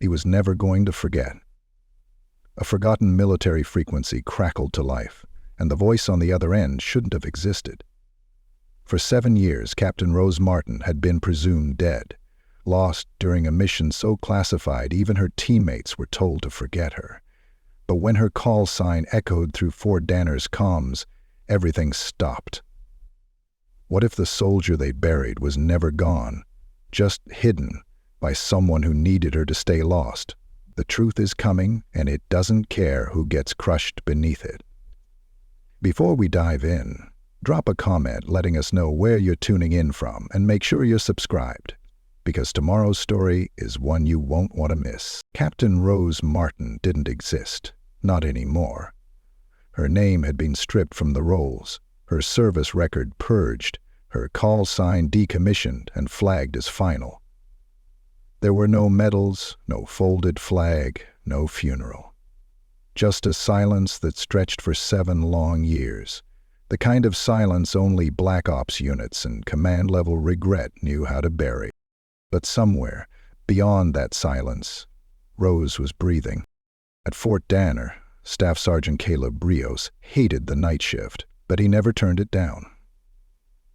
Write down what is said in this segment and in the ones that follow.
he was never going to forget. A forgotten military frequency crackled to life, and the voice on the other end shouldn't have existed. For 7 years, Captain Rose Martin had been presumed dead, lost during a mission so classified even her teammates were told to forget her. But when her call sign echoed through Fort Danner's comms, everything stopped. What if the soldier they buried was never gone, just hidden by someone who needed her to stay lost? The truth is coming, and it doesn't care who gets crushed beneath it. Before we dive in, drop a comment letting us know where you're tuning in from, and make sure you're subscribed, because tomorrow's story is one you won't want to miss. Captain Rose Martin didn't exist, not anymore. Her name had been stripped from the rolls, her service record purged, her call sign decommissioned and flagged as final. There were no medals, no folded flag, no funeral. Just a silence that stretched for 7 long years, the kind of silence only Black Ops units and command-level regret knew how to bury. But somewhere, beyond that silence, Rose was breathing. At Fort Danner, Staff Sergeant Caleb Rios hated the night shift, but he never turned it down.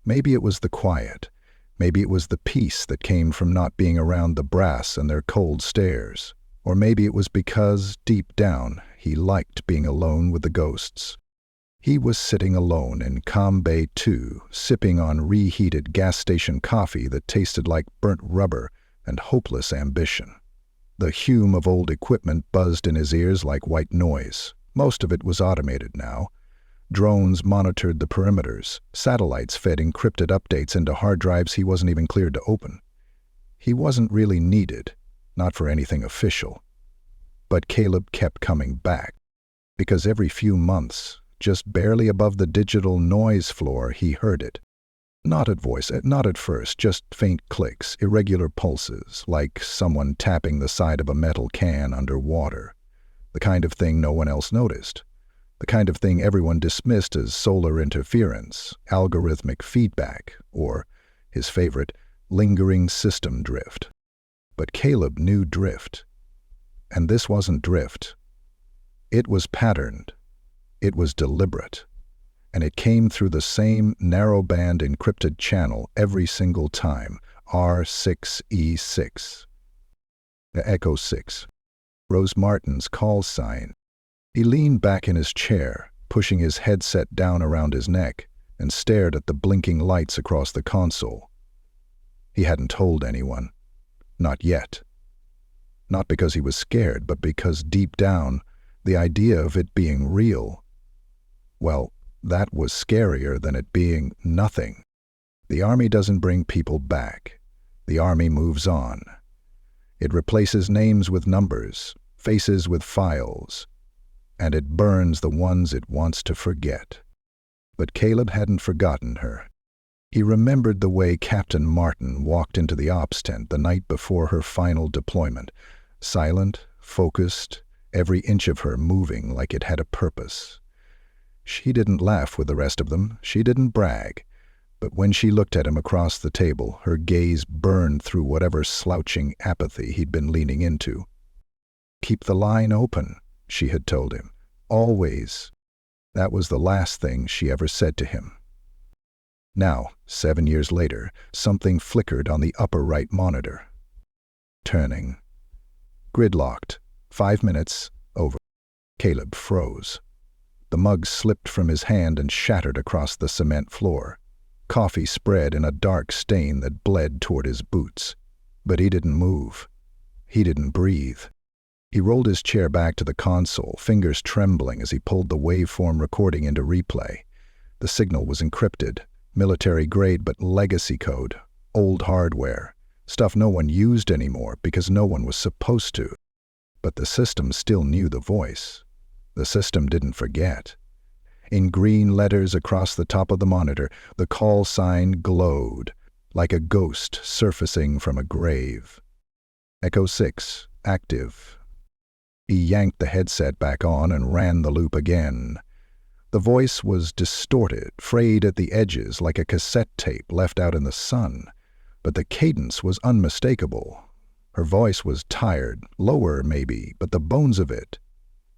Maybe it was the quiet, maybe it was the peace that came from not being around the brass and their cold stares, or maybe it was because, deep down, he liked being alone with the ghosts. He was sitting alone in Com Bay 2, sipping on reheated gas station coffee that tasted like burnt rubber and hopeless ambition. The hum of old equipment buzzed in his ears like white noise. Most of it was automated now. Drones monitored the perimeters. Satellites fed encrypted updates into hard drives he wasn't even cleared to open. He wasn't really needed, not for anything official. But Caleb kept coming back, because every few months, just barely above the digital noise floor, he heard it. Not at first, just faint clicks, irregular pulses, like someone tapping the side of a metal can underwater. The kind of thing no one else noticed. The kind of thing everyone dismissed as solar interference, algorithmic feedback, or, his favorite, lingering system drift. But Caleb knew drift. And this wasn't drift. It was patterned. It was deliberate. And it came through the same narrowband encrypted channel every single time, R6E6. The Echo 6. Rose Martin's call sign. He leaned back in his chair, pushing his headset down around his neck, and stared at the blinking lights across the console. He hadn't told anyone. Not yet. Not because he was scared, but because deep down, the idea of it being real, well, that was scarier than it being nothing. The Army doesn't bring people back. The Army moves on. It replaces names with numbers, faces with files, and it burns the ones it wants to forget. But Caleb hadn't forgotten her. He remembered the way Captain Martin walked into the ops tent the night before her final deployment, silent, focused, every inch of her moving like it had a purpose. She didn't laugh with the rest of them, she didn't brag, but when she looked at him across the table, her gaze burned through whatever slouching apathy he'd been leaning into. "Keep the line open," she had told him. Always. That was the last thing she ever said to him. Now, 7 years later, something flickered on the upper right monitor. Turning. Gridlocked. 5 minutes, over. Caleb froze. The mug slipped from his hand and shattered across the cement floor. Coffee spread in a dark stain that bled toward his boots. But he didn't move. He didn't breathe. He rolled his chair back to the console, fingers trembling as he pulled the waveform recording into replay. The signal was encrypted, military-grade but legacy code, old hardware, stuff no one used anymore because no one was supposed to. But the system still knew the voice. The system didn't forget. In green letters across the top of the monitor, the call sign glowed, like a ghost surfacing from a grave. Echo 6, active. He yanked the headset back on and ran the loop again. The voice was distorted, frayed at the edges like a cassette tape left out in the sun, but the cadence was unmistakable. Her voice was tired, lower maybe, but the bones of it,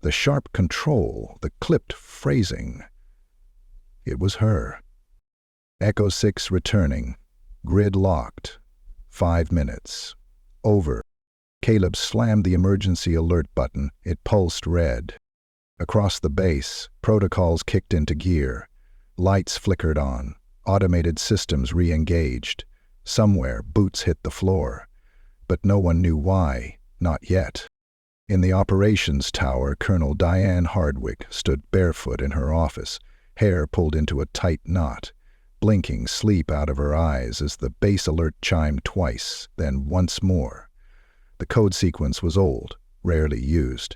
the sharp control, the clipped phrasing. It was her. Echo 6 returning. Grid locked. 5 minutes. Over. Caleb slammed the emergency alert button. It pulsed red. Across the base, protocols kicked into gear. Lights flickered on. Automated systems re-engaged. Somewhere, boots hit the floor. But no one knew why. Not yet. In the operations tower, Colonel Diane Hardwick stood barefoot in her office, hair pulled into a tight knot, blinking sleep out of her eyes as the base alert chimed twice, then once more. The code sequence was old, rarely used.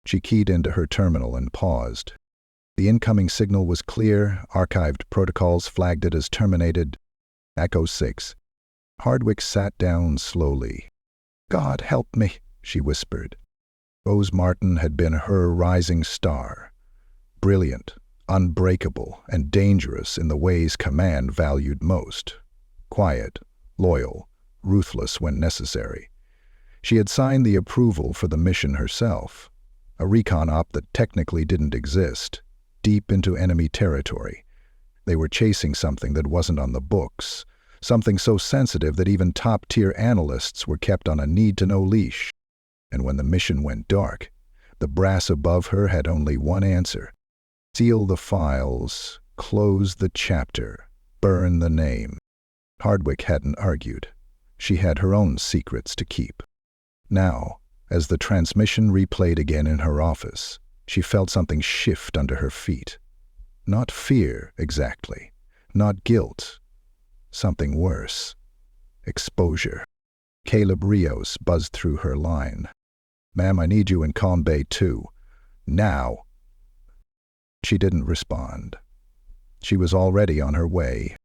She keyed into her terminal and paused. The incoming signal was clear, archived protocols flagged it as terminated. Echo 6. Hardwick sat down slowly. "God help me," she whispered. Rose Martin had been her rising star. Brilliant, unbreakable, and dangerous in the ways command valued most. Quiet, loyal, ruthless when necessary. She had signed the approval for the mission herself. A recon op that technically didn't exist. Deep into enemy territory. They were chasing something that wasn't on the books. Something so sensitive that even top-tier analysts were kept on a need-to-know leash. And when the mission went dark, the brass above her had only one answer. Seal the files, close the chapter, burn the name. Hardwick hadn't argued. She had her own secrets to keep. Now, as the transmission replayed again in her office, she felt something shift under her feet. Not fear, exactly. Not guilt. Something worse. Exposure. Caleb Rios buzzed through her line. "Ma'am, I need you in Comm Bay 2. Now." She didn't respond. She was already on her way.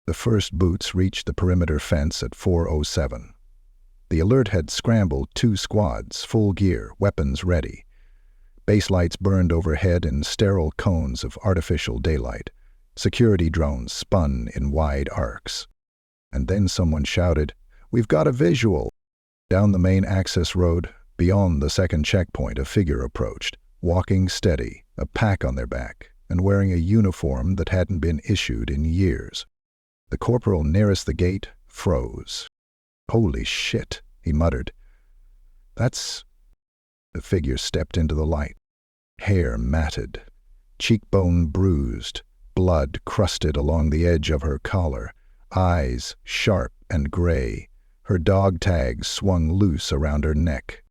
The first boots reached the perimeter fence at 4:07. The alert had scrambled 2 squads, full gear, weapons ready. Base lights burned overhead in sterile cones of artificial daylight. Security drones spun in wide arcs. And then someone shouted, "We've got a visual!" Down the main access road, beyond the second checkpoint, a figure approached, walking steady, a pack on their back, and wearing a uniform that hadn't been issued in years. The corporal nearest the gate froze. "Holy shit," he muttered. "That's..." The figure stepped into the light. Hair matted, cheekbone bruised, blood crusted along the edge of her collar, eyes sharp and gray, her dog tags swung loose around her neck.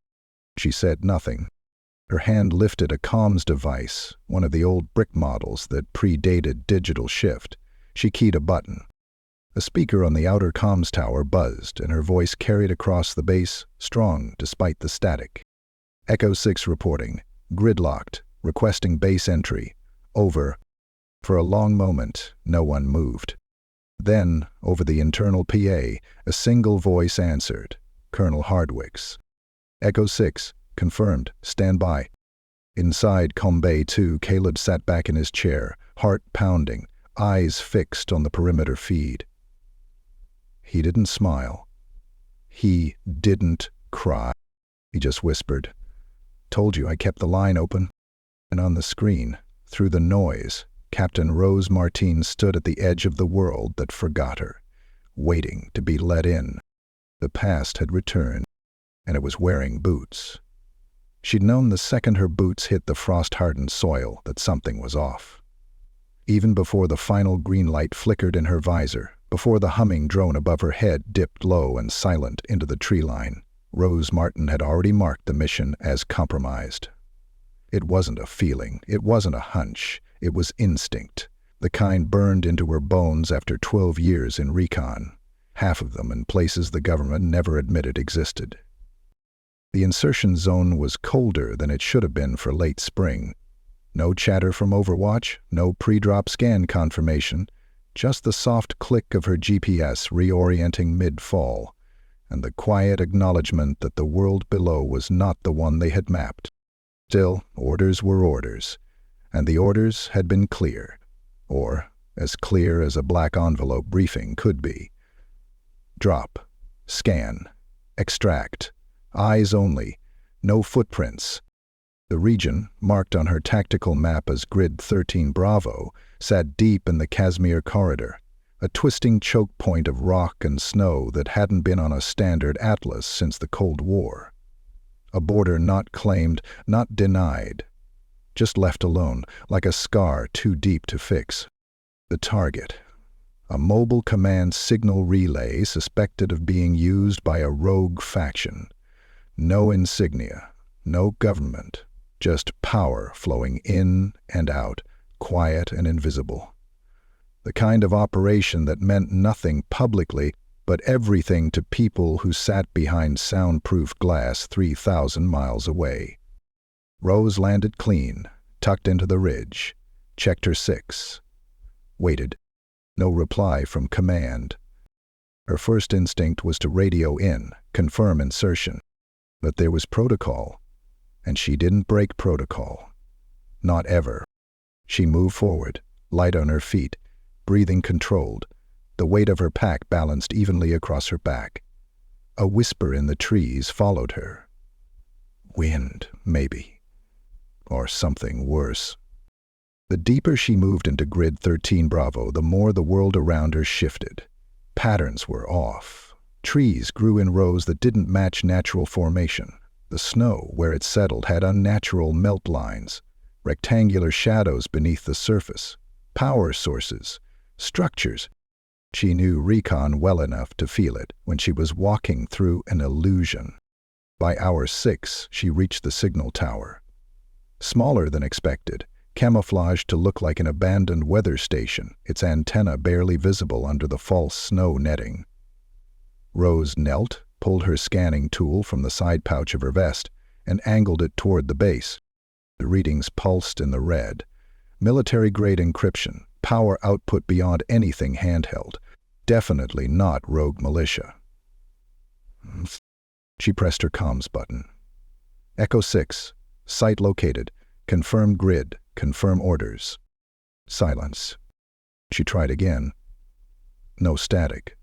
She said nothing. Her hand lifted a comms device, one of the old brick models that predated digital shift. She keyed a button. A speaker on the outer comms tower buzzed, and her voice carried across the base, strong despite the static. Echo 6 reporting. Gridlocked. Requesting base entry. Over. For a long moment, no one moved. Then, over the internal PA, a single voice answered. Colonel Hardwick's. Echo 6. Confirmed. Stand by. Inside Comm Bay 2, Caleb sat back in his chair, heart pounding, eyes fixed on the perimeter feed. He didn't smile. He didn't cry. He just whispered, "Told you I kept the line open." And on the screen, through the noise, Captain Rose Martin stood at the edge of the world that forgot her, waiting to be let in. The past had returned, and it was wearing boots. She'd known the second her boots hit the frost-hardened soil that something was off. Even before the final green light flickered in her visor, before the humming drone above her head dipped low and silent into the tree line, Rose Martin had already marked the mission as compromised. It wasn't a feeling, it wasn't a hunch, it was instinct, the kind burned into her bones after 12 years in recon, half of them in places the government never admitted existed. The insertion zone was colder than it should have been for late spring. No chatter from Overwatch, no pre-drop scan confirmation, just the soft click of her GPS reorienting mid-fall, and the quiet acknowledgement that the world below was not the one they had mapped. Still, orders were orders, and the orders had been clear, or as clear as a black envelope briefing could be. Drop, scan, Extract. Eyes only. No footprints. The region, marked on her tactical map as Grid 13 Bravo, sat deep in the Casimir Corridor, a twisting choke point of rock and snow that hadn't been on a standard atlas since the Cold War. A border not claimed, not denied, just left alone, like a scar too deep to fix. The target. A mobile command signal relay suspected of being used by a rogue faction. No insignia, no government, just power flowing in and out, quiet and invisible. The kind of operation that meant nothing publicly, but everything to people who sat behind soundproof glass 3,000 miles away. Rose landed clean, tucked into the ridge, checked her 6. Waited. No reply from command. Her first instinct was to radio in, confirm insertion. But there was protocol, and she didn't break protocol. Not ever. She moved forward, light on her feet, breathing controlled, the weight of her pack balanced evenly across her back. A whisper in the trees followed her. Wind, maybe. Or something worse. The deeper she moved into Grid 13 Bravo, the more the world around her shifted. Patterns were off. Trees grew in rows that didn't match natural formation. The snow, where it settled, had unnatural melt lines, rectangular shadows beneath the surface, power sources, structures. She knew recon well enough to feel it when she was walking through an illusion. By hour 6, she reached the signal tower. Smaller than expected, camouflaged to look like an abandoned weather station, its antenna barely visible under the false snow netting. Rose knelt, pulled her scanning tool from the side pouch of her vest, and angled it toward the base. The readings pulsed in the red. Military-grade encryption, power output beyond anything handheld. Definitely not rogue militia. She pressed her comms button. Echo 6, site located, confirm grid, confirm orders. Silence. She tried again. No static.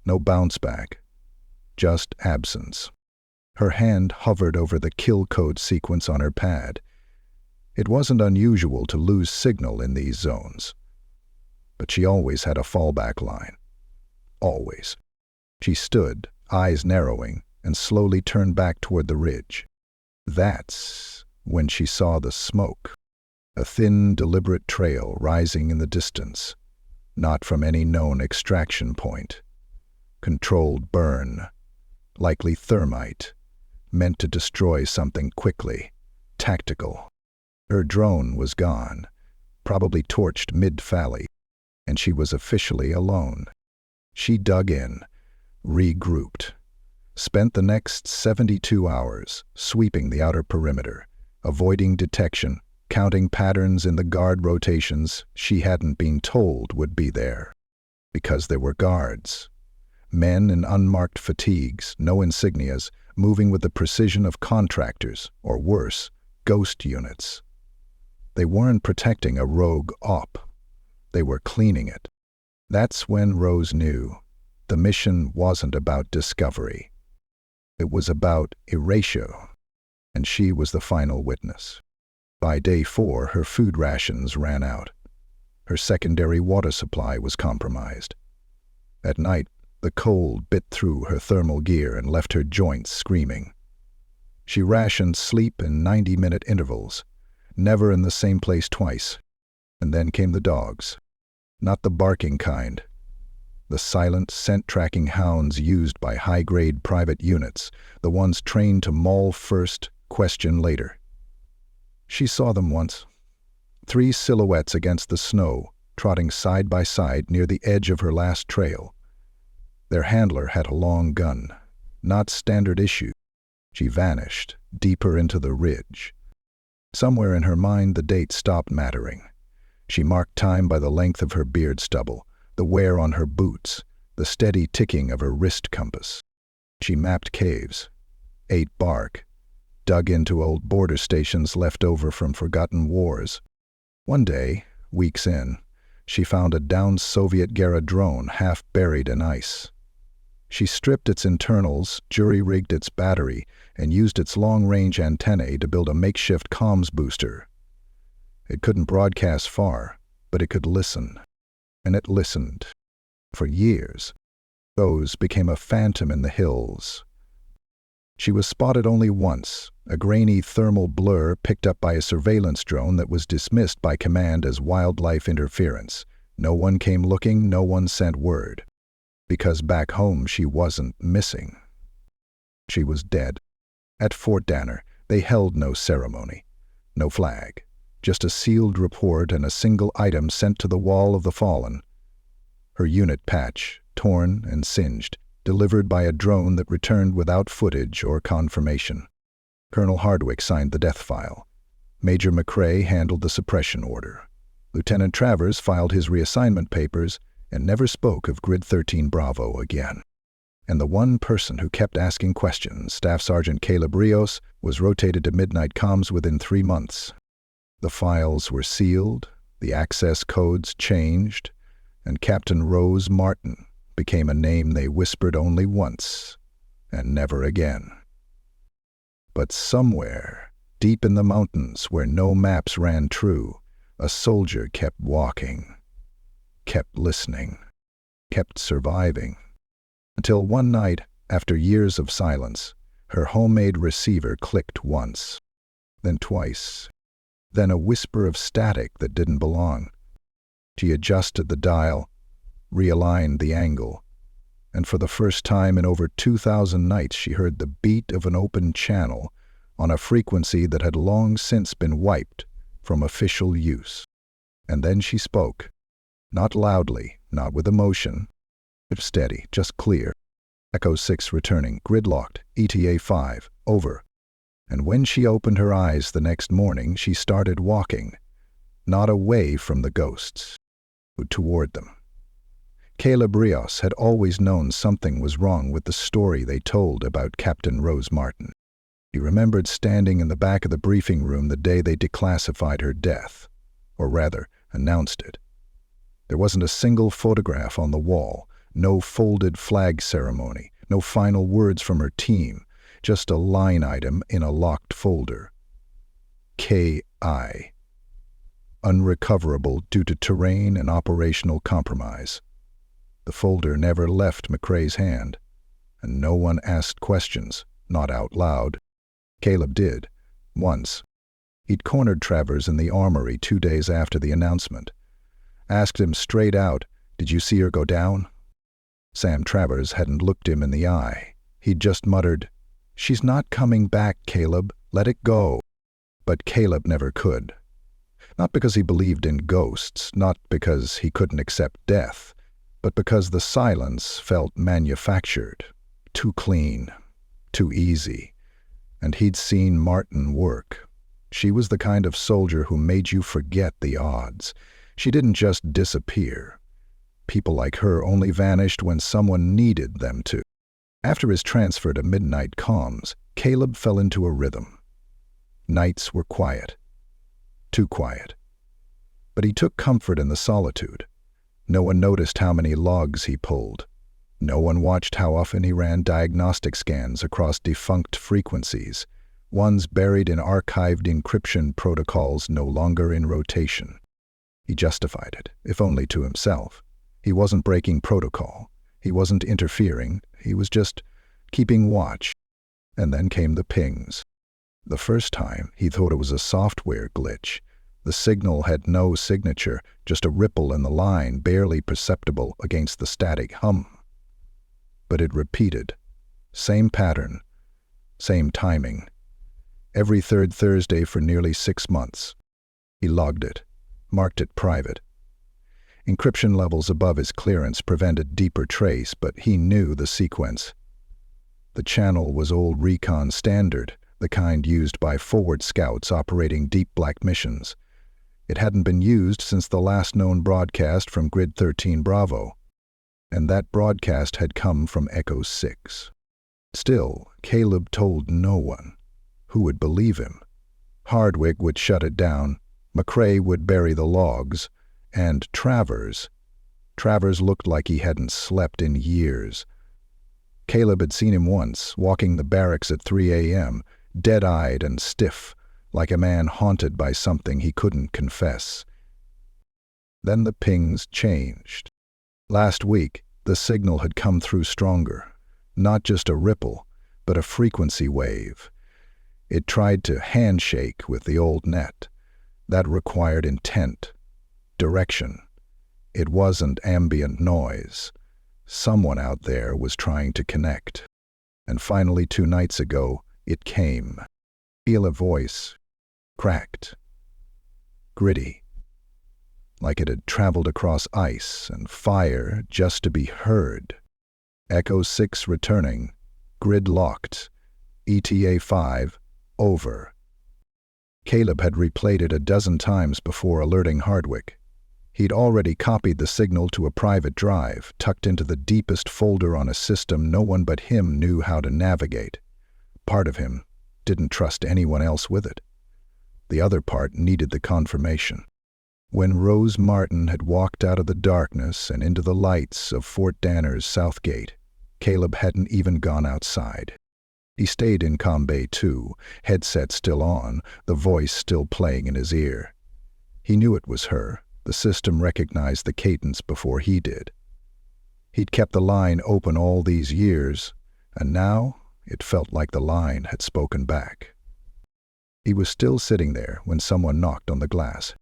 No bounce back. Just absence. Her hand hovered over the kill code sequence on her pad. It wasn't unusual to lose signal in these zones. But she always had a fallback line. Always. She stood, eyes narrowing, and slowly turned back toward the ridge. That's when she saw the smoke. A thin, deliberate trail rising in the distance. Not from any known extraction point. Controlled burn. Likely thermite. Meant to destroy something quickly. Tactical. Her drone was gone. Probably torched mid-valley. And she was officially alone. She dug in. Regrouped. Spent the next 72 hours sweeping the outer perimeter, avoiding detection, counting patterns in the guard rotations she hadn't been told would be there. Because there were guards. Men in unmarked fatigues, no insignias, moving with the precision of contractors, or worse, ghost units. They weren't protecting a rogue op. They were cleaning it. That's when Rose knew the mission wasn't about discovery. It was about erasure, and she was the final witness. By day 4, her food rations ran out. Her secondary water supply was compromised. At night, the cold bit through her thermal gear and left her joints screaming. She rationed sleep in 90-minute intervals, never in the same place twice. And then came the dogs. Not the barking kind. The silent, scent-tracking hounds used by high-grade private units, the ones trained to maul first, question later. She saw them once. 3 silhouettes against the snow, trotting side by side near the edge of her last trail. Their handler had a long gun, not standard issue. She vanished, deeper into the ridge. Somewhere in her mind the date stopped mattering. She marked time by the length of her beard stubble, the wear on her boots, the steady ticking of her wrist compass. She mapped caves, ate bark, dug into old border stations left over from forgotten wars. One day, weeks in, she found a downed Soviet-era drone half buried in ice. She stripped its internals, jury-rigged its battery, and used its long-range antennae to build a makeshift comms booster. It couldn't broadcast far, but it could listen. And it listened. For years. Those became a phantom in the hills. She was spotted only once, a grainy thermal blur picked up by a surveillance drone that was dismissed by command as wildlife interference. No one came looking, no one sent word. Because back home she wasn't missing. She was dead. At Fort Danner, they held no ceremony, no flag, just a sealed report and a single item sent to the wall of the fallen. Her unit patch, torn and singed, delivered by a drone that returned without footage or confirmation. Colonel Hardwick signed the death file. Major McCrae handled the suppression order. Lieutenant Travers filed his reassignment papers and never spoke of Grid 13 Bravo again. And the one person who kept asking questions, Staff Sergeant Caleb Rios, was rotated to Midnight Comms within 3 months. The files were sealed, the access codes changed, and Captain Rose Martin became a name they whispered only once, and never again. But somewhere, deep in the mountains where no maps ran true, a soldier kept walking, kept listening, kept surviving. Until one night, after years of silence, her homemade receiver clicked once, then twice, then a whisper of static that didn't belong. She adjusted the dial, realigned the angle, and for the first time in over 2,000 nights she heard the beat of an open channel on a frequency that had long since been wiped from official use. And then she spoke, not loudly, not with emotion, but steady, just clear. Echo 6 returning, gridlocked, ETA 5, over. And when she opened her eyes the next morning, she started walking, not away from the ghosts, but toward them. Caleb Rios had always known something was wrong with the story they told about Captain Rose Martin. He remembered standing in the back of the briefing room the day they declassified her death, or rather, announced it. There wasn't a single photograph on the wall, no folded flag ceremony, no final words from her team, just a line item in a locked folder. K.I. Unrecoverable due to terrain and operational compromise. The folder never left McCrae's hand, and no one asked questions, not out loud. Caleb did, once. He'd cornered Travers in the armory 2 days after the announcement. Asked him straight out, "Did you see her go down?" Sam Travers hadn't looked him in the eye. He'd just muttered, "She's not coming back, Caleb. Let it go." But Caleb never could. Not because he believed in ghosts, not because he couldn't accept death, but because the silence felt manufactured, too clean, too easy. And he'd seen Martin work. She was the kind of soldier who made you forget the odds. She didn't just disappear. People like her only vanished when someone needed them to. After his transfer to Midnight Comms, Caleb fell into a rhythm. Nights were quiet. Too quiet. But he took comfort in the solitude. No one noticed how many logs he pulled. No one watched how often he ran diagnostic scans across defunct frequencies, ones buried in archived encryption protocols no longer in rotation. He justified it, if only to himself. He wasn't breaking protocol. He wasn't interfering. He was just keeping watch. And then came the pings. The first time, he thought it was a software glitch. The signal had no signature, just a ripple in the line, barely perceptible against the static hum. But it repeated. Same pattern, same timing. Every third Thursday for nearly 6 months. He logged it, marked it private. Encryption levels above his clearance prevented deeper trace, but he knew the sequence. The channel was old recon standard, the kind used by forward scouts operating deep black missions. It hadn't been used since the last known broadcast from Grid 13 Bravo, and that broadcast had come from Echo 6. Still, Caleb told no one. Who would believe him? Hardwick would shut it down, McCrae would bury the logs, and Travers looked like he hadn't slept in years. Caleb had seen him once, walking the barracks at 3 a.m., dead-eyed and stiff, like a man haunted by something he couldn't confess. Then the pings changed. Last week, the signal had come through stronger. Not just a ripple, but a frequency wave. It tried to handshake with the old net. That required intent, direction. It wasn't ambient noise. Someone out there was trying to connect. And finally, 2 nights ago, it came. Feel a voice, cracked, gritty, like it had traveled across ice and fire just to be heard. Echo 6 returning, grid locked, ETA 5, over. Caleb had replayed it a dozen times before alerting Hardwick. He'd already copied the signal to a private drive, tucked into the deepest folder on a system no one but him knew how to navigate. Part of him didn't trust anyone else with it. The other part needed the confirmation. When Rose Martin had walked out of the darkness and into the lights of Fort Danner's south gate, Caleb hadn't even gone outside. He stayed in Comm Bay 2, headset still on, the voice still playing in his ear. He knew it was her. The system recognized the cadence before he did. He'd kept the line open all these years, and now it felt like the line had spoken back. He was still sitting there when someone knocked on the glass.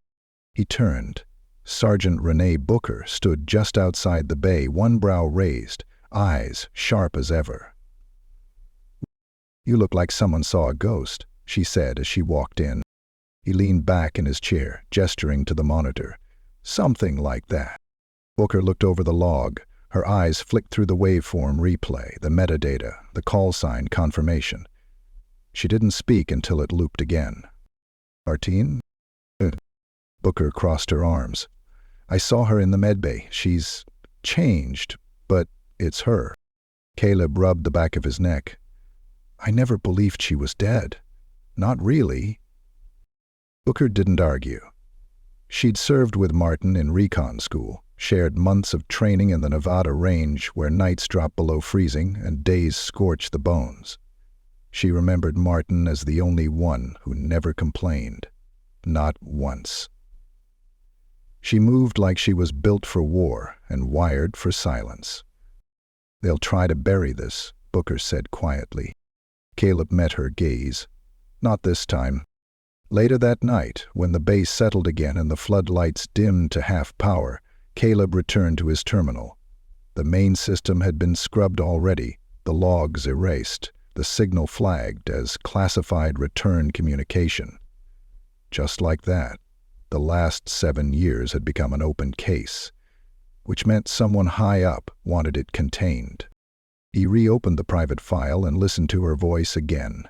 He turned. Sergeant Renee Booker stood just outside the bay, one brow raised, eyes sharp as ever. "You look like someone saw a ghost," she said as she walked in. He leaned back in his chair, gesturing to the monitor. "Something like that." Booker looked over the log. Her eyes flicked through the waveform replay, the metadata, the call sign confirmation. She didn't speak until it looped again. "Martine?" Booker crossed her arms. "I saw her in the medbay. She's changed, but it's her." Caleb rubbed the back of his neck. "I never believed she was dead. Not really." Booker didn't argue. She'd served with Martin in recon school, shared months of training in the Nevada range where nights dropped below freezing and days scorched the bones. She remembered Martin as the only one who never complained. Not once. She moved like she was built for war and wired for silence. "They'll try to bury this," Booker said quietly. Caleb met her gaze. Not this time. Later that night, when the base settled again and the floodlights dimmed to half power, Caleb returned to his terminal. The main system had been scrubbed already, the logs erased, the signal flagged as classified return communication. Just like that, the last 7 years had become an open case, which meant someone high up wanted it contained. He reopened the private file and listened to her voice again.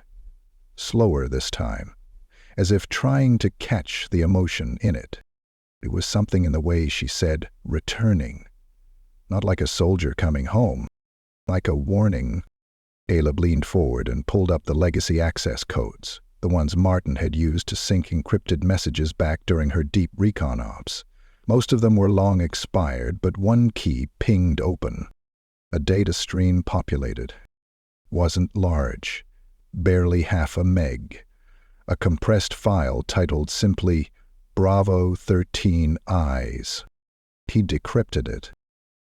Slower this time, as if trying to catch the emotion in it. It was something in the way she said, "returning." Not like a soldier coming home, like a warning. Caleb leaned forward and pulled up the legacy access codes, the ones Martin had used to sync encrypted messages back during her deep recon ops. Most of them were long expired, but one key pinged open. A data stream populated. Wasn't large, barely half a meg. A compressed file titled simply Bravo 13 Eyes. He decrypted it.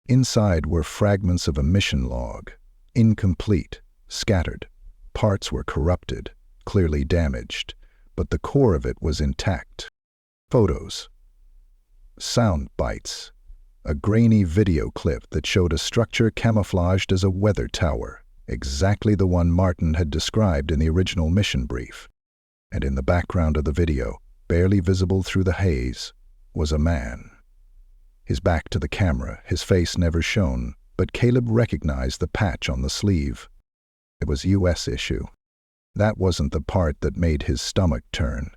Inside were fragments of a mission log, incomplete, scattered. Parts were corrupted, clearly damaged, but the core of it was intact. Photos. Sound bites. A grainy video clip that showed a structure camouflaged as a weather tower, exactly the one Martin had described in the original mission brief. And in the background of the video, barely visible through the haze, was a man. His back to the camera, his face never shown, but Caleb recognized the patch on the sleeve. It was U.S. issue. That wasn't the part that made his stomach turn.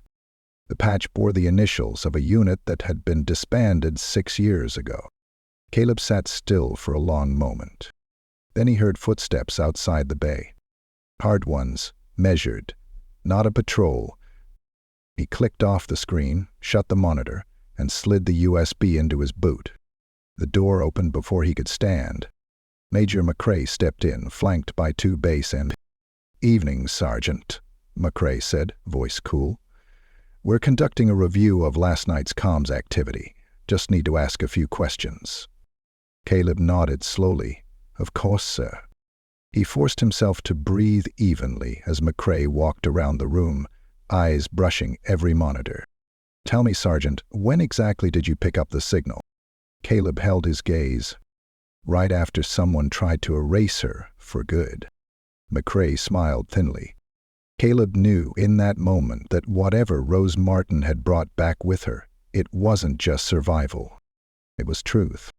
The patch bore the initials of a unit that had been disbanded 6 years ago. Caleb sat still for a long moment. Then he heard footsteps outside the bay. Hard ones, measured, not a patrol. He clicked off the screen, shut the monitor, and slid the USB into his boot. The door opened before he could stand. Major McCrae stepped in, flanked by two base MPs. "Evening, Sergeant," McCrae said, voice cool. "We're conducting a review of last night's comms activity. Just need to ask a few questions." Caleb nodded slowly. "Of course, sir." He forced himself to breathe evenly as McCrae walked around the room, eyes brushing every monitor. "Tell me, Sergeant, when exactly did you pick up the signal?" Caleb held his gaze. "Right after someone tried to erase her for good." McCrae smiled thinly. Caleb knew in that moment that whatever Rose Martin had brought back with her, it wasn't just survival. It was truth.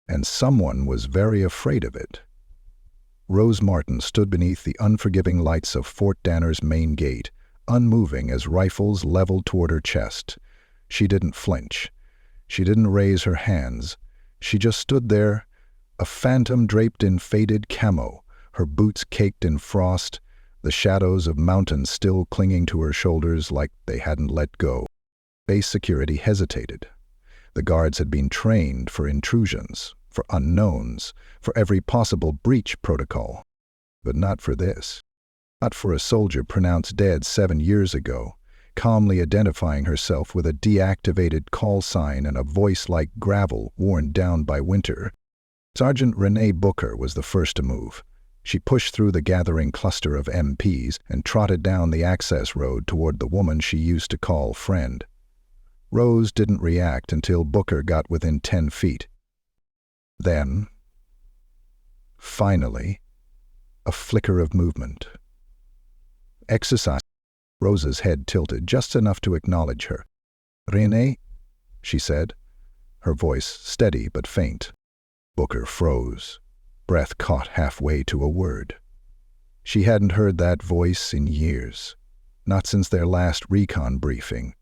And someone was very afraid of it. Rose Martin stood beneath the unforgiving lights of Fort Danner's main gate, unmoving as rifles leveled toward her chest. She didn't flinch. She didn't raise her hands. She just stood there, a phantom draped in faded camo, her boots caked in frost, the shadows of mountains still clinging to her shoulders like they hadn't let go. Base security hesitated. The guards had been trained for intrusions, for unknowns, for every possible breach protocol. But not for this. Not for a soldier pronounced dead 7 years ago, calmly identifying herself with a deactivated call sign and a voice like gravel worn down by winter. Sergeant Renee Booker was the first to move. She pushed through the gathering cluster of MPs and trotted down the access road toward the woman she used to call friend. Rose didn't react until Booker got within 10 feet. Then, finally, a flicker of movement. "Exercise." Rose's head tilted just enough to acknowledge her. "Renee," she said, her voice steady but faint. Booker froze, breath caught halfway to a word. She hadn't heard that voice in years, not since their last recon briefing,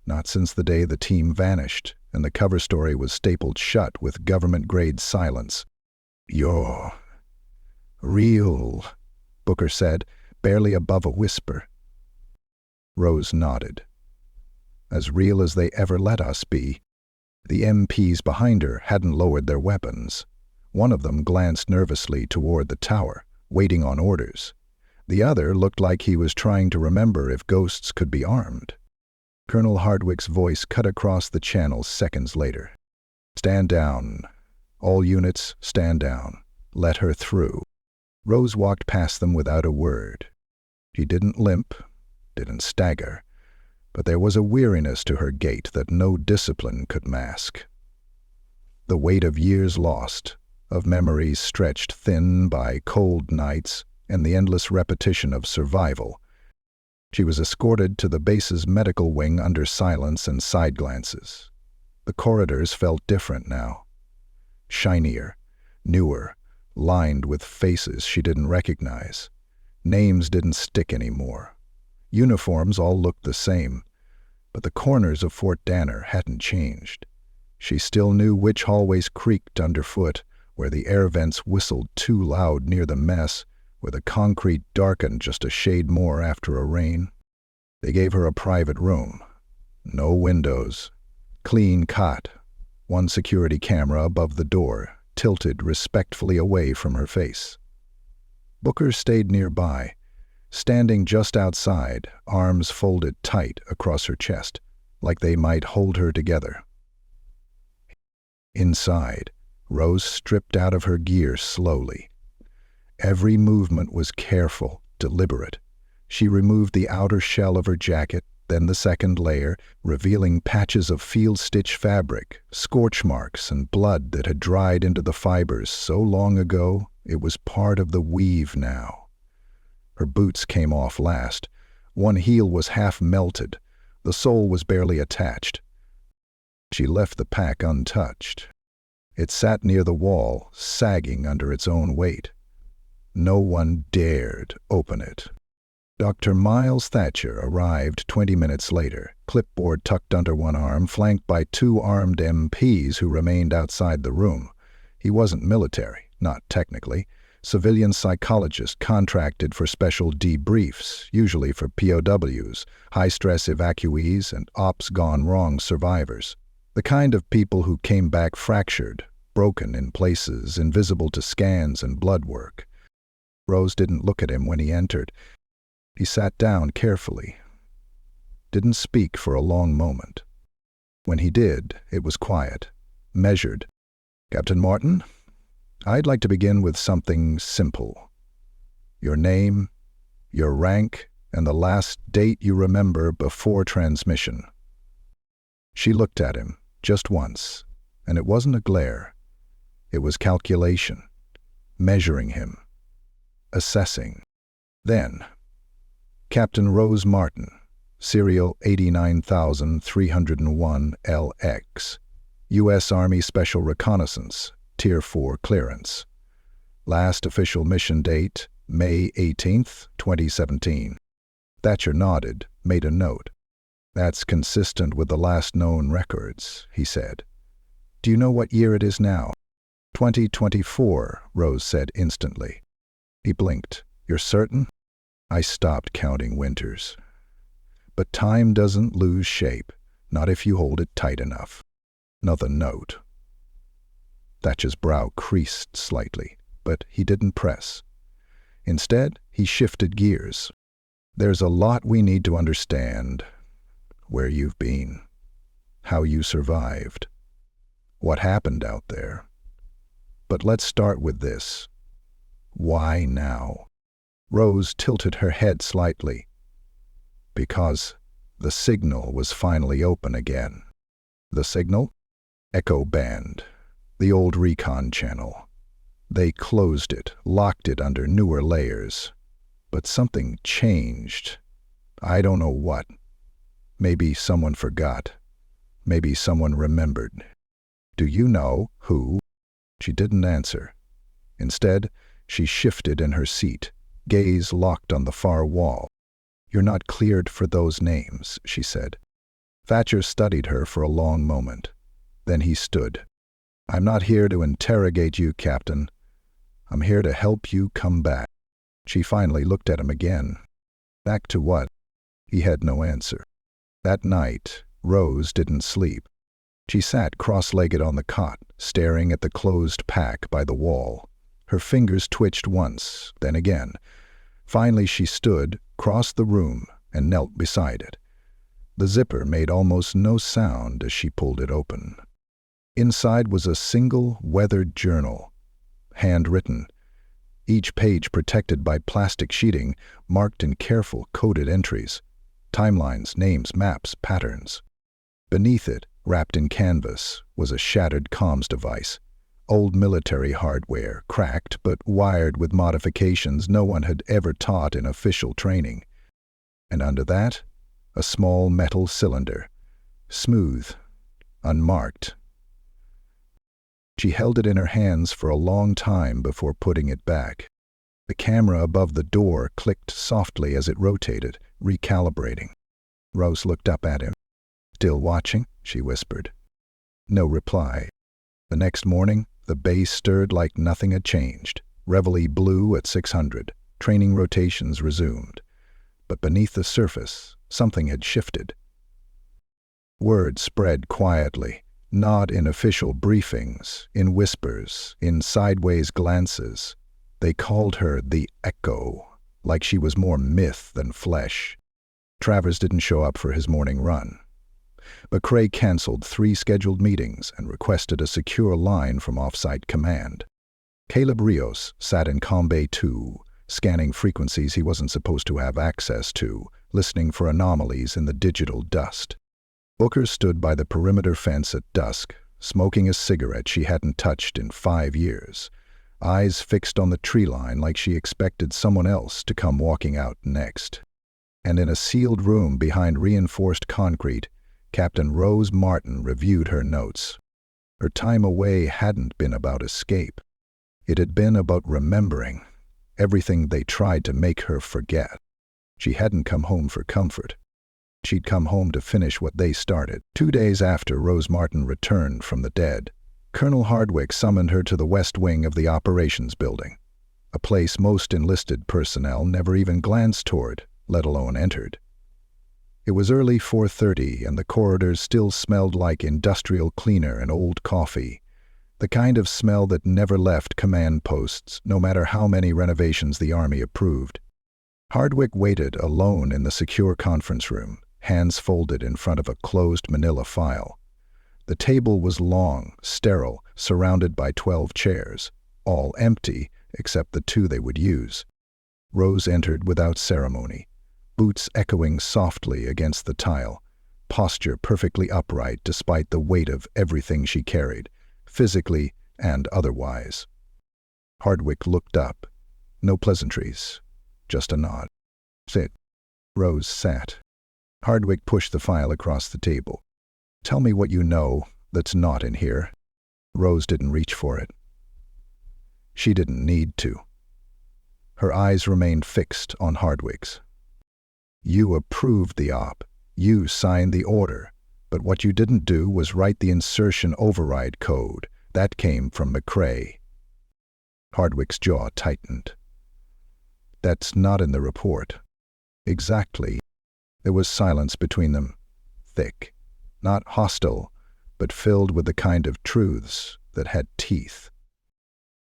not since the day the team vanished and the cover story was stapled shut with government-grade silence. "You're real," Booker said, barely above a whisper. Rose nodded. "As real as they ever let us be." The MPs behind her hadn't lowered their weapons. One of them glanced nervously toward the tower, waiting on orders. The other looked like he was trying to remember if ghosts could be armed. Colonel Hardwick's voice cut across the channel seconds later. "Stand down. All units, stand down. Let her through." Rose walked past them without a word. She didn't limp, didn't stagger, but there was a weariness to her gait that no discipline could mask. The weight of years lost, of memories stretched thin by cold nights and the endless repetition of survival. She was escorted to the base's medical wing under silence and side glances. The corridors felt different now. Shinier, newer, lined with faces she didn't recognize. Names didn't stick anymore. Uniforms all looked the same, but the corners of Fort Danner hadn't changed. She still knew which hallways creaked underfoot, where the air vents whistled too loud near the mess, where the concrete darkened just a shade more after a rain. They gave her a private room. No windows. Clean cot. One security camera above the door, tilted respectfully away from her face. Booker stayed nearby, standing just outside, arms folded tight across her chest, like they might hold her together. Inside, Rose stripped out of her gear slowly. Every movement was careful, deliberate. She removed the outer shell of her jacket, then the second layer, revealing patches of field-stitch fabric, scorch marks, and blood that had dried into the fibers so long ago it was part of the weave now. Her boots came off last. One heel was half melted. The sole was barely attached. She left the pack untouched. It sat near the wall, sagging under its own weight. No one dared open it. Dr. Miles Thatcher arrived 20 minutes later, clipboard tucked under one arm, flanked by 2 armed MPs who remained outside the room. He wasn't military, not technically. Civilian psychologist contracted for special debriefs, usually for POWs, high-stress evacuees, and ops-gone-wrong survivors. The kind of people who came back fractured, broken in places, invisible to scans and blood work. Rose didn't look at him when he entered. He sat down carefully, didn't speak for a long moment. When he did, it was quiet, measured. "Captain Martin, I'd like to begin with something simple. Your name, your rank, and the last date you remember before transmission." She looked at him, just once, and it wasn't a glare. It was calculation, measuring him, assessing. Then, Captain Rose Martin, Serial 89301LX, U.S. Army Special Reconnaissance, Tier 4 clearance. Last official mission date, May 18th, 2017. Thatcher nodded, made a note. "That's consistent with the last known records," he said. "Do you know what year it is now?" 2024, Rose said instantly. He blinked. "You're certain?" "I stopped counting winters. But time doesn't lose shape, not if you hold it tight enough." Another note. Thatcher's brow creased slightly, but he didn't press. Instead, he shifted gears. "There's a lot we need to understand. Where you've been, how you survived, what happened out there. But let's start with this. Why now?" Rose tilted her head slightly. "Because the signal was finally open again." "The signal?" "Echo band, the old recon channel. They closed it, locked it under newer layers. But something changed. I don't know what. Maybe someone forgot. Maybe someone remembered. Do you know who?" She didn't answer. Instead, she shifted in her seat, gaze locked on the far wall. "You're not cleared for those names," she said. Thatcher studied her for a long moment. Then he stood. "I'm not here to interrogate you, Captain. I'm here to help you come back." She finally looked at him again. "Back to what?" He had no answer. That night, Rose didn't sleep. She sat cross-legged on the cot, staring at the closed pack by the wall. Her fingers twitched once, then again. Finally she stood, crossed the room, and knelt beside it. The zipper made almost no sound as she pulled it open. Inside was a single, weathered journal, handwritten, each page protected by plastic sheeting, marked in careful, coded entries. Timelines, names, maps, patterns. Beneath it, wrapped in canvas, was a shattered comms device. Old military hardware, cracked but wired with modifications no one had ever taught in official training. And under that, a small metal cylinder, smooth, unmarked. She held it in her hands for a long time before putting it back. The camera above the door clicked softly as it rotated, recalibrating. Rose looked up at him. "Still watching?" she whispered. No reply. The next morning, the base stirred like nothing had changed. Reveille blew at 600. Training rotations resumed. But beneath the surface, something had shifted. Word spread quietly, not in official briefings, in whispers, in sideways glances. They called her the Echo, like she was more myth than flesh. Travers didn't show up for his morning run. But Craig canceled 3 scheduled meetings and requested a secure line from off-site command. Caleb Rios sat in Combay 2, scanning frequencies he wasn't supposed to have access to, listening for anomalies in the digital dust. Booker stood by the perimeter fence at dusk, smoking a cigarette she hadn't touched in 5 years, eyes fixed on the tree line like she expected someone else to come walking out next. And in a sealed room behind reinforced concrete, Captain Rose Martin reviewed her notes. Her time away hadn't been about escape. It had been about remembering everything they tried to make her forget. She hadn't come home for comfort. She'd come home to finish what they started. 2 days after Rose Martin returned from the dead, Colonel Hardwick summoned her to the west wing of the operations building, a place most enlisted personnel never even glanced toward, let alone entered. It was early 4:30 and the corridors still smelled like industrial cleaner and old coffee. The kind of smell that never left command posts, no matter how many renovations the army approved. Hardwick waited alone in the secure conference room, hands folded in front of a closed manila file. The table was long, sterile, surrounded by 12 chairs, all empty except the 2 they would use. Rose entered without ceremony, boots echoing softly against the tile, posture perfectly upright despite the weight of everything she carried, physically and otherwise. Hardwick looked up. No pleasantries, just a nod. Sit. Rose sat. Hardwick pushed the file across the table. Tell me what you know that's not in here. Rose didn't reach for it. She didn't need to. Her eyes remained fixed on Hardwick's. You approved the op. You signed the order. But what you didn't do was write the insertion override code. That came from McCrae. Hardwick's jaw tightened. That's not in the report. Exactly. There was silence between them. Thick. Not hostile, but filled with the kind of truths that had teeth.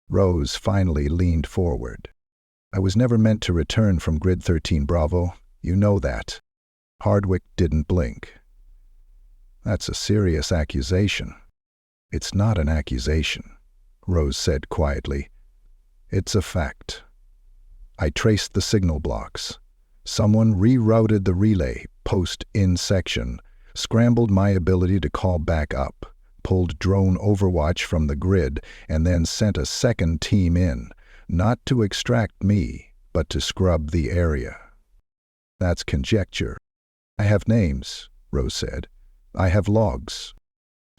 Rose finally leaned forward. I was never meant to return from Grid 13 Bravo. You know that. Hardwick didn't blink. That's a serious accusation. It's not an accusation, Rose said quietly. It's a fact. I traced the signal blocks. Someone rerouted the relay post-in section, scrambled my ability to call back up, pulled drone overwatch from the grid, and then sent a second team in, not to extract me, but to scrub the area. That's conjecture. I have names, Rose said. I have logs.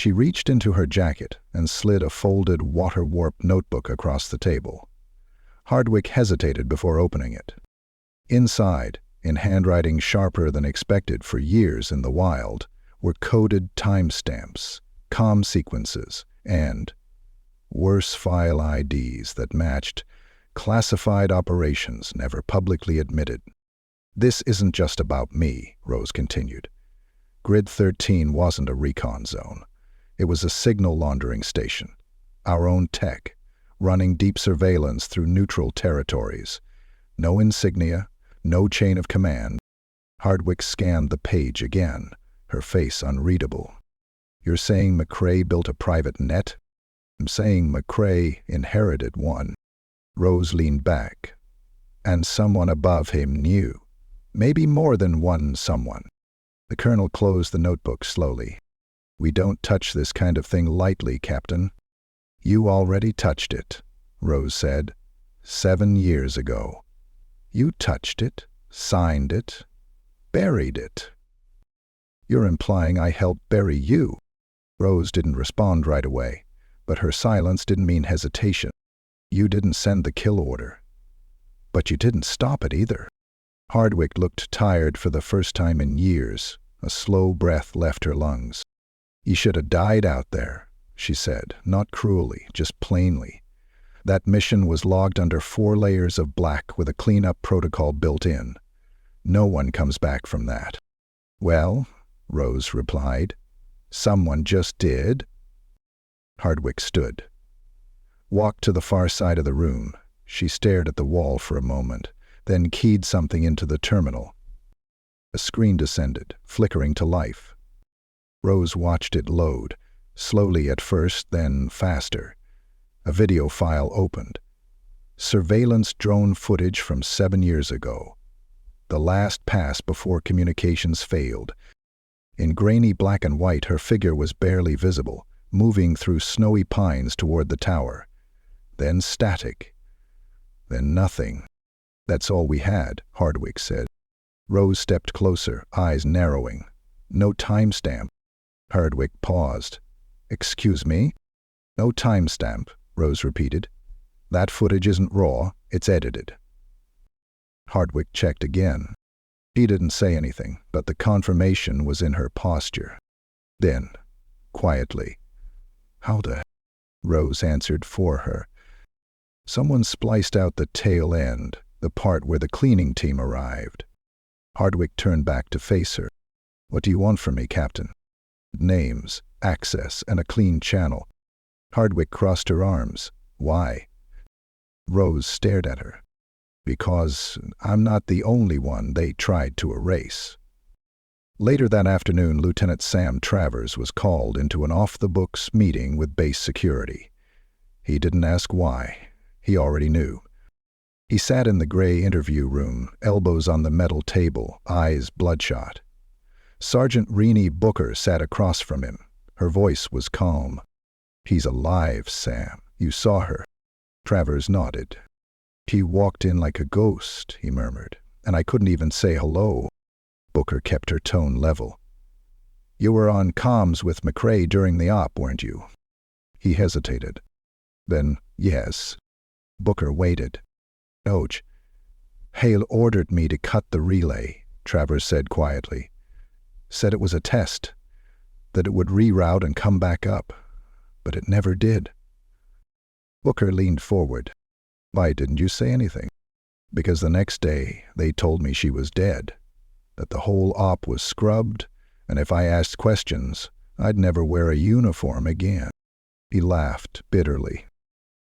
She reached into her jacket and slid a folded, water-warped notebook across the table. Hardwick hesitated before opening it. Inside, in handwriting sharper than expected for years in the wild, were coded timestamps, comm sequences, and, worse, file IDs that matched classified operations never publicly admitted. This isn't just about me, Rose continued. Grid 13 wasn't a recon zone. It was a signal laundering station, our own tech, running deep surveillance through neutral territories. No insignia, no chain of command. Hardwick scanned the page again, her face unreadable. You're saying McCrae built a private net? I'm saying McCrae inherited one. Rose leaned back. And someone above him knew. Maybe more than one someone. The colonel closed the notebook slowly. We don't touch this kind of thing lightly, Captain. You already touched it, Rose said. 7 years ago. You touched it, signed it, buried it. You're implying I helped bury you. Rose didn't respond right away, but her silence didn't mean hesitation. You didn't send the kill order. But you didn't stop it either. Hardwick looked tired for the first time in years. A slow breath left her lungs. You should have died out there, she said, not cruelly, just plainly. That mission was logged under 4 layers of black with a cleanup protocol built in. No one comes back from that. Well, Rose replied, someone just did. Hardwick stood. Walked to the far side of the room. She stared at the wall for a moment, then keyed something into the terminal. A screen descended, flickering to life. Rose watched it load, slowly at first, then faster. A video file opened. Surveillance drone footage from 7 years ago. The last pass before communications failed. In grainy black and white, her figure was barely visible, moving through snowy pines toward the tower. Then static. Then nothing. That's all we had, Hardwick said. Rose stepped closer, eyes narrowing. No timestamp. Hardwick paused. Excuse me? No timestamp, Rose repeated. That footage isn't raw, it's edited. Hardwick checked again. She didn't say anything, but the confirmation was in her posture. Then, quietly, how the... Rose answered for her. Someone spliced out the tail end, the part where the cleaning team arrived. Hardwick turned back to face her. What do you want from me, Captain? Names, access, and a clean channel. Hardwick crossed her arms. Why? Rose stared at her. Because I'm not the only one they tried to erase. Later that afternoon, Lieutenant Sam Travers was called into an off-the-books meeting with base security. He didn't ask why. He already knew. He sat in the gray interview room, elbows on the metal table, eyes bloodshot. Sergeant Renee Booker sat across from him. Her voice was calm. "He's alive, Sam. You saw her." Travers nodded. "He walked in like a ghost," he murmured, "and I couldn't even say hello." Booker kept her tone level. "You were on comms with McCrae during the op, weren't you?" He hesitated. Then, yes. Booker waited. "Doge, Hale ordered me to cut the relay," Travers said quietly. "Said it was a test, that it would reroute and come back up. But it never did." Booker leaned forward. "Why didn't you say anything?" "Because the next day they told me she was dead, that the whole op was scrubbed, and if I asked questions, I'd never wear a uniform again." He laughed bitterly.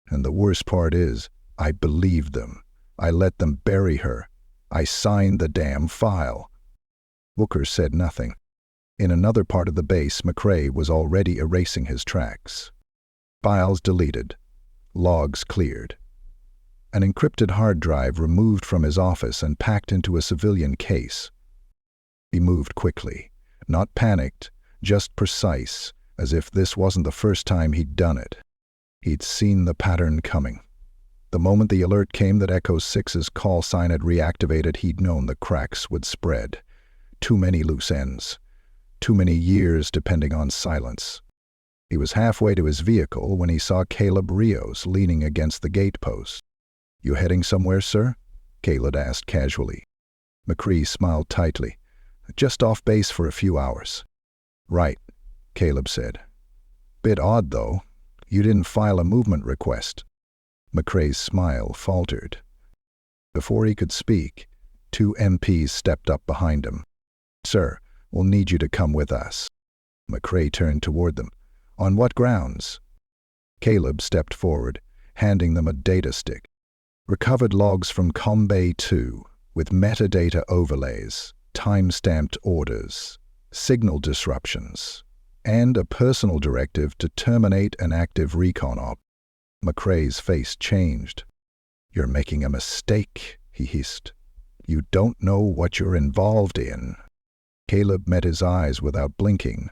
"And the worst part is, I believed them. I let them bury her. I signed the damn file." Booker said nothing. In another part of the base, McCrae was already erasing his tracks. Files deleted. Logs cleared. An encrypted hard drive removed from his office and packed into a civilian case. He moved quickly, not panicked, just precise, as if this wasn't the first time he'd done it. He'd seen the pattern coming. The moment the alert came that Echo 6's call sign had reactivated, he'd known the cracks would spread. Too many loose ends. Too many years depending on silence. He was halfway to his vehicle when he saw Caleb Rios leaning against the gatepost. "You heading somewhere, sir?" Caleb asked casually. McCrae smiled tightly. "Just off base for a few hours." "Right," Caleb said. "Bit odd, though. You didn't file a movement request." McCrae's smile faltered. Before he could speak, 2 MPs stepped up behind him. "Sir, we'll need you to come with us." McCrae turned toward them. "On what grounds?" Caleb stepped forward, handing them a data stick. "Recovered logs from Combay 2, with metadata overlays, time-stamped orders, signal disruptions, and a personal directive to terminate an active recon op." McCrae's face changed. "You're making a mistake," he hissed. "You don't know what you're involved in." Caleb met his eyes without blinking.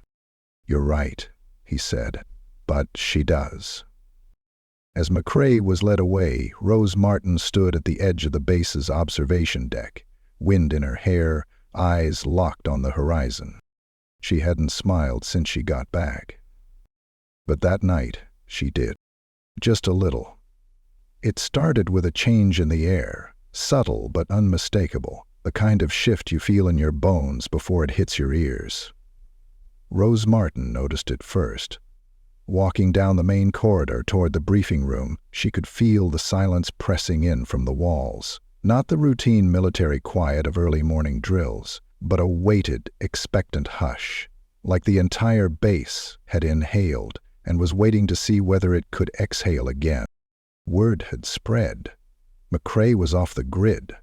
"You're right," he said, "but she does." As McCrae was led away, Rose Martin stood at the edge of the base's observation deck, wind in her hair, eyes locked on the horizon. She hadn't smiled since she got back. But that night, she did. Just a little. It started with a change in the air, subtle but unmistakable, the kind of shift you feel in your bones before it hits your ears. Rose Martin noticed it first. Walking down the main corridor toward the briefing room, she could feel the silence pressing in from the walls. Not the routine military quiet of early morning drills, but a weighted, expectant hush, like the entire base had inhaled and was waiting to see whether it could exhale again. Word had spread. McCrae was off the grid.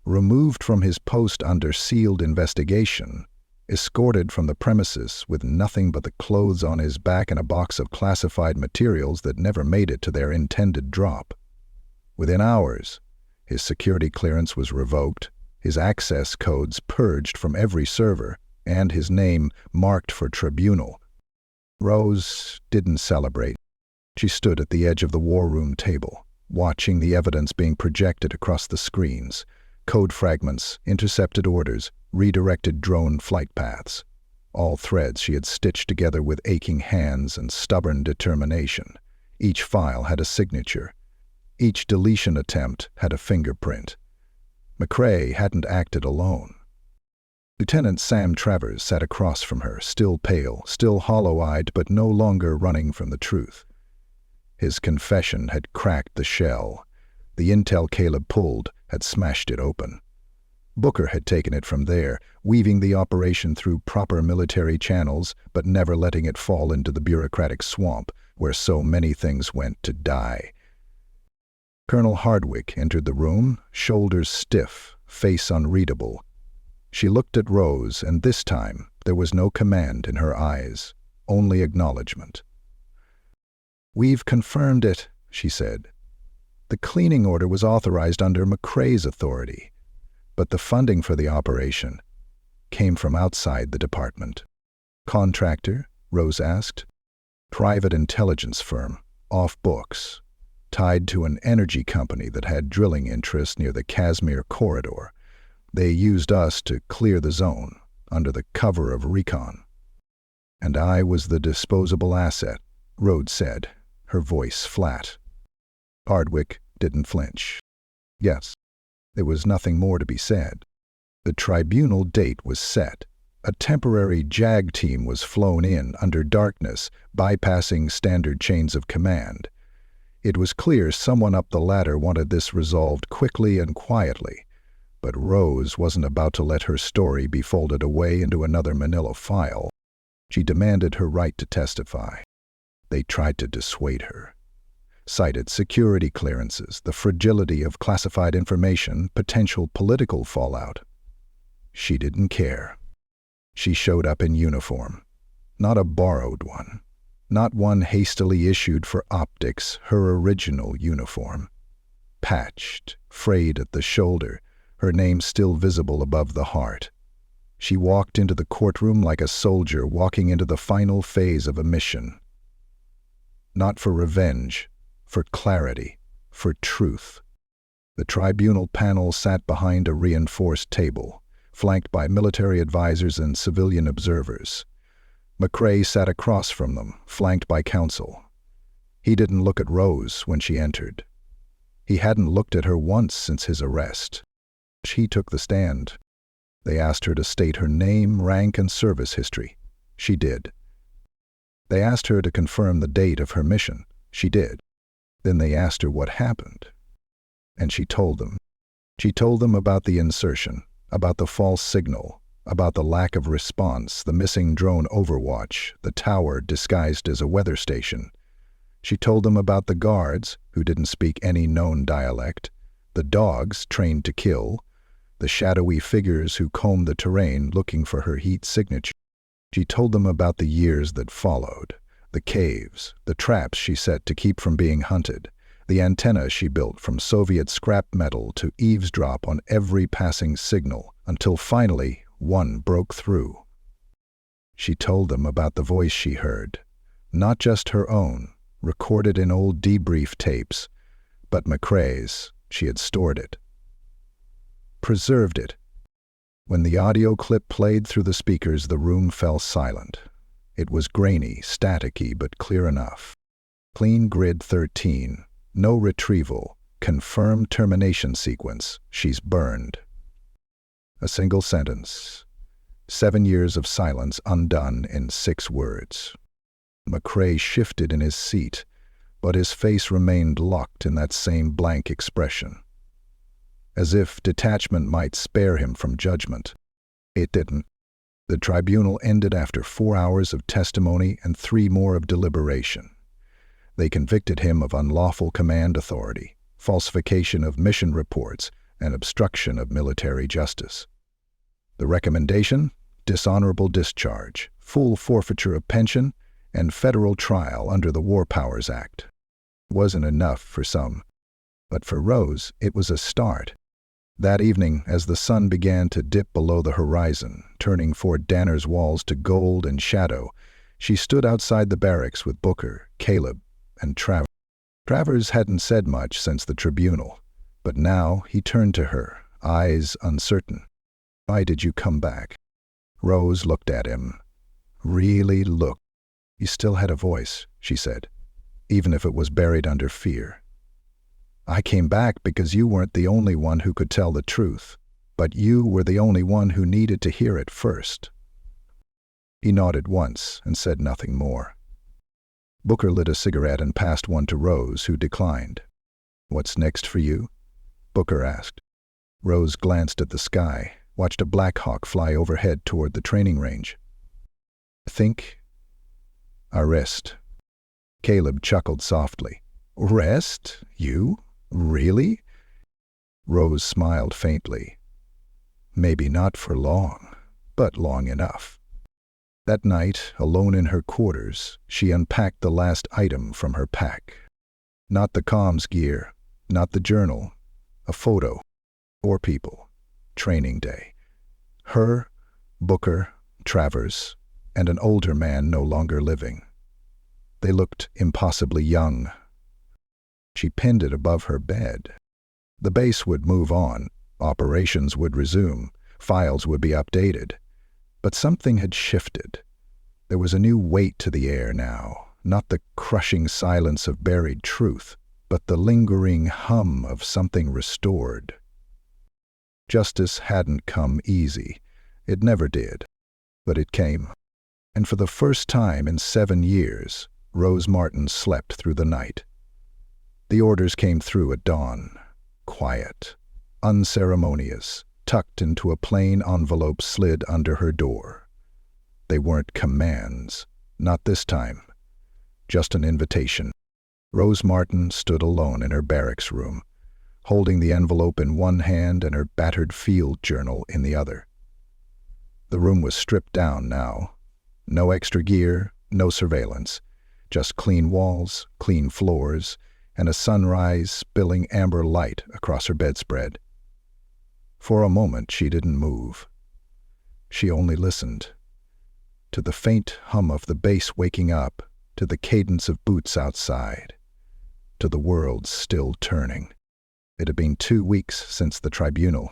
Removed from his post under sealed investigation, escorted from the premises with nothing but the clothes on his back and a box of classified materials that never made it to their intended drop. Within hours, his security clearance was revoked, his access codes purged from every server, and his name marked for tribunal. Rose didn't celebrate. She stood at the edge of the war room table, watching the evidence being projected across the screens, code fragments, intercepted orders, redirected drone flight paths. All threads she had stitched together with aching hands and stubborn determination. Each file had a signature. Each deletion attempt had a fingerprint. McCrae hadn't acted alone. Lieutenant Sam Travers sat across from her, still pale, still hollow-eyed, but no longer running from the truth. His confession had cracked the shell. The intel Caleb pulled had smashed it open. Booker had taken it from there, weaving the operation through proper military channels, but never letting it fall into the bureaucratic swamp where so many things went to die. Colonel Hardwick entered the room, shoulders stiff, face unreadable. She looked at Rose, and this time there was no command in her eyes, only acknowledgement. "We've confirmed it," she said. "The cleaning order was authorized under McCrae's authority, but the funding for the operation came from outside the department." "Contractor?" Rose asked. "Private intelligence firm, off books, tied to an energy company that had drilling interests near the Kashmir corridor. They used us to clear the zone, under the cover of recon." "And I was the disposable asset," Rhodes said, her voice flat. Hardwick didn't flinch. "Yes." There was nothing more to be said. The tribunal date was set. A temporary JAG team was flown in under darkness, bypassing standard chains of command. It was clear someone up the ladder wanted this resolved quickly and quietly, but Rose wasn't about to let her story be folded away into another manila file. She demanded her right to testify. They tried to dissuade her. Cited security clearances, the fragility of classified information, potential political fallout. She didn't care. She showed up in uniform. Not a borrowed one. Not one hastily issued for optics, her original uniform. Patched, frayed at the shoulder, her name still visible above the heart. She walked into the courtroom like a soldier walking into the final phase of a mission. Not for revenge, for clarity, for truth. The tribunal panel sat behind a reinforced table, flanked by military advisors and civilian observers. McCrae sat across from them, flanked by counsel. He didn't look at Rose when she entered. He hadn't looked at her once since his arrest. She took the stand. They asked her to state her name, rank, and service history. She did. They asked her to confirm the date of her mission. She did. Then they asked her what happened. And she told them. She told them about the insertion, about the false signal, about the lack of response, the missing drone overwatch, the tower disguised as a weather station. She told them about the guards, who didn't speak any known dialect, the dogs trained to kill, the shadowy figures who combed the terrain looking for her heat signature. She told them about the years that followed, the caves, the traps she set to keep from being hunted, the antenna she built from Soviet scrap metal to eavesdrop on every passing signal, until finally one broke through. She told them about the voice she heard, not just her own, recorded in old debrief tapes, but McCrae's. She had stored it. Preserved it. When the audio clip played through the speakers, the room fell silent. It was grainy, staticky, but clear enough. Clean grid 13. No retrieval. Confirmed termination sequence. She's burned. A single sentence. 7 years of silence undone in 6 words. McCrae shifted in his seat, but his face remained locked in that same blank expression. As if detachment might spare him from judgment. It didn't. The tribunal ended after 4 hours of testimony and 3 more of deliberation. They convicted him of unlawful command authority, falsification of mission reports, and obstruction of military justice. The recommendation? Dishonorable discharge, full forfeiture of pension, and federal trial under the War Powers Act. Wasn't enough for some, but for Rose it was a start. That evening, as the sun began to dip below the horizon, turning Fort Danner's walls to gold and shadow, she stood outside the barracks with Booker, Caleb, and Travers. Travers hadn't said much since the tribunal, but now he turned to her, eyes uncertain. "Why did you come back?" Rose looked at him. Really looked. "You still had a voice," she said, "even if it was buried under fear. I came back because you weren't the only one who could tell the truth, but you were the only one who needed to hear it first." He nodded once and said nothing more. Booker lit a cigarette and passed one to Rose, who declined. "What's next for you?" Booker asked. Rose glanced at the sky, watched a Black Hawk fly overhead toward the training range. Think? Arrest. Caleb chuckled softly. Rest? You? Really? Rose smiled faintly. Maybe not for long, but long enough. That night, alone in her quarters, she unpacked the last item from her pack. Not the comms gear, not the journal, a photo, 4 people, training day. Her, Booker, Travers, and an older man no longer living. They looked impossibly young. She pinned it above her bed. The base would move on, operations would resume, files would be updated. But something had shifted. There was a new weight to the air now, not the crushing silence of buried truth, but the lingering hum of something restored. Justice hadn't come easy. It never did. But it came. And for the first time in 7 years, Rose Martin slept through the night. The orders came through at dawn. Quiet, unceremonious, tucked into a plain envelope slid under her door. They weren't commands. Not this time. Just an invitation. Rose Martin stood alone in her barracks room, holding the envelope in one hand and her battered field journal in the other. The room was stripped down now. No extra gear, no surveillance. Just clean walls, clean floors, and a sunrise spilling amber light across her bedspread. For a moment she didn't move. She only listened. To the faint hum of the base waking up, to the cadence of boots outside, to the world still turning. It had been 2 weeks since the tribunal.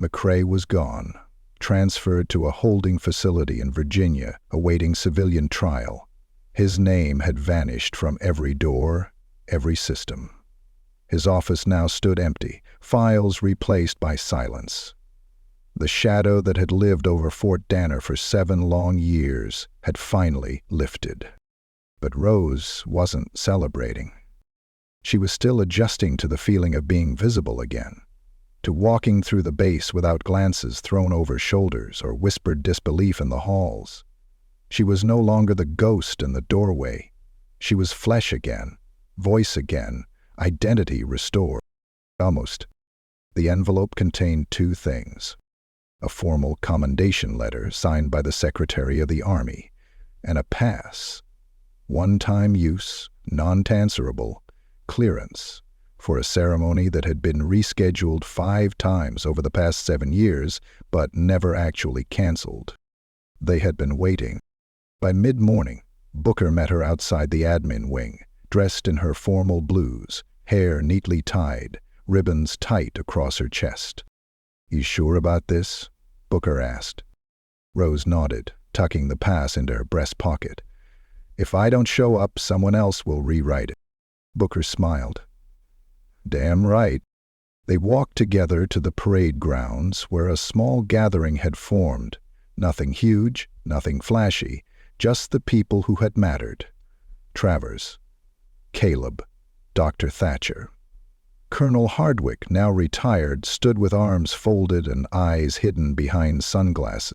McCrae was gone, transferred to a holding facility in Virginia, awaiting civilian trial. His name had vanished from every door, every system. His office now stood empty, files replaced by silence. The shadow that had lived over Fort Danner for 7 long years had finally lifted. But Rose wasn't celebrating. She was still adjusting to the feeling of being visible again, to walking through the base without glances thrown over shoulders or whispered disbelief in the halls. She was no longer the ghost in the doorway. She was flesh again, voice again, identity restored. Almost. The envelope contained 2 things: a formal commendation letter signed by the Secretary of the Army, and a pass, one-time use, non-transferable, clearance for a ceremony that had been rescheduled 5 times over the past 7 years, but never actually canceled. They had been waiting. By mid-morning, Booker met her outside the admin wing, dressed in her formal blues, hair neatly tied, ribbons tight across her chest. "You sure about this?" Booker asked. Rose nodded, tucking the pass into her breast pocket. "If I don't show up, someone else will rewrite it." Booker smiled. "Damn right." They walked together to the parade grounds where a small gathering had formed. Nothing huge, nothing flashy, just the people who had mattered. Travers, Caleb, Dr. Thatcher. Colonel Hardwick, now retired, stood with arms folded and eyes hidden behind sunglasses.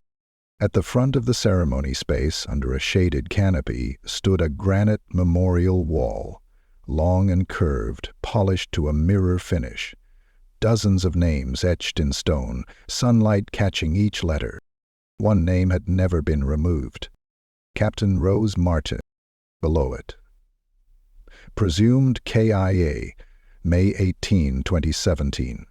At the front of the ceremony space, under a shaded canopy, stood a granite memorial wall, long and curved, polished to a mirror finish. Dozens of names etched in stone, sunlight catching each letter. One name had never been removed: Captain Rose Martin. Below it, presumed KIA, May 18, 2017.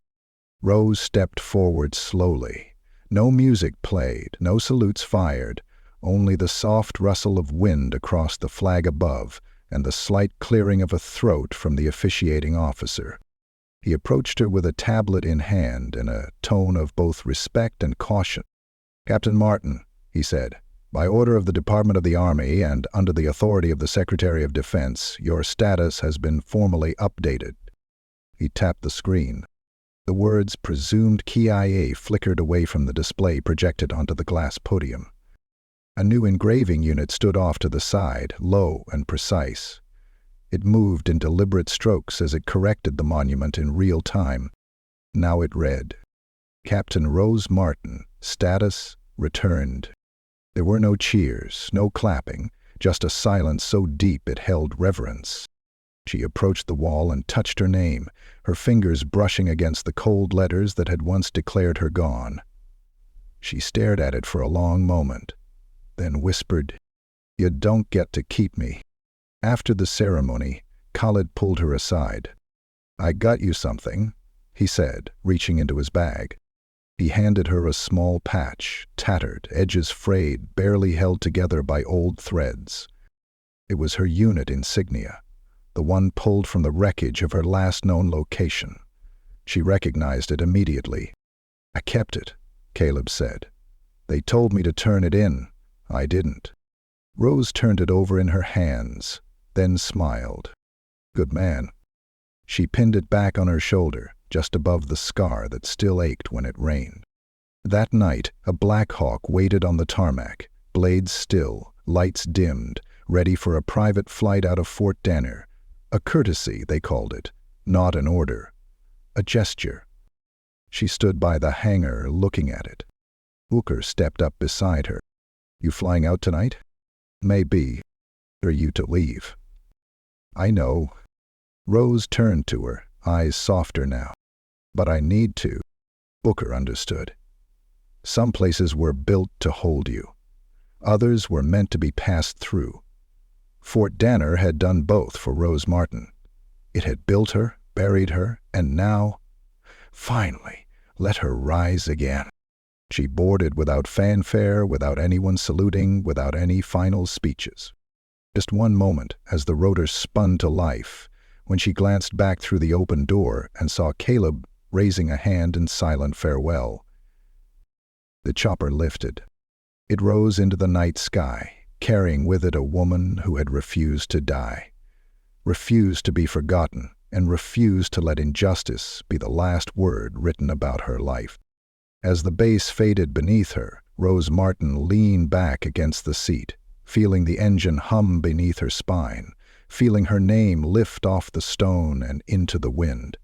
Rose stepped forward slowly. No music played, no salutes fired, only the soft rustle of wind across the flag above and the slight clearing of a throat from the officiating officer. He approached her with a tablet in hand in a tone of both respect and caution. "Captain Martin," he said, "by order of the Department of the Army and under the authority of the Secretary of Defense, your status has been formally updated." He tapped the screen. The words "Presumed KIA" flickered away from the display projected onto the glass podium. A new engraving unit stood off to the side, low and precise. It moved in deliberate strokes as it corrected the monument in real time. Now it read, Captain Rose Martin, status returned. There were no cheers, no clapping, just a silence so deep it held reverence. She approached the wall and touched her name, her fingers brushing against the cold letters that had once declared her gone. She stared at it for a long moment, then whispered, "You don't get to keep me." After the ceremony, Khalid pulled her aside. "I got you something," he said, reaching into his bag. He handed her a small patch, tattered, edges frayed, barely held together by old threads. It was her unit insignia, the one pulled from the wreckage of her last known location. She recognized it immediately. "I kept it," Caleb said. "They told me to turn it in. I didn't." Rose turned it over in her hands, then smiled. "Good man." She pinned it back on her shoulder, just above the scar that still ached when it rained. That night, a Black Hawk waited on the tarmac, blades still, lights dimmed, ready for a private flight out of Fort Danner. A courtesy, they called it, not an order. A gesture. She stood by the hangar, looking at it. Booker stepped up beside her. "You flying out tonight?" "Maybe. Are you to leave?" "I know." Rose turned to her, eyes softer now. "But I need to." Booker understood. Some places were built to hold you. Others were meant to be passed through. Fort Danner had done both for Rose Martin. It had built her, buried her, and now, finally, let her rise again. She boarded without fanfare, without anyone saluting, without any final speeches. Just one moment, as the rotor spun to life, when she glanced back through the open door and saw Caleb raising a hand in silent farewell. The chopper lifted. It rose into the night sky, carrying with it a woman who had refused to die, refused to be forgotten, and refused to let injustice be the last word written about her life. As the base faded beneath her, Rose Martin leaned back against the seat, feeling the engine hum beneath her spine, feeling her name lift off the stone and into the wind.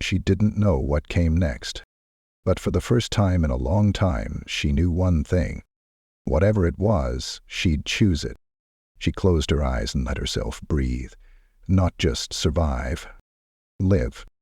She didn't know what came next, but for the first time in a long time, she knew one thing. Whatever it was, she'd choose it. She closed her eyes and let herself breathe. Not just survive. Live.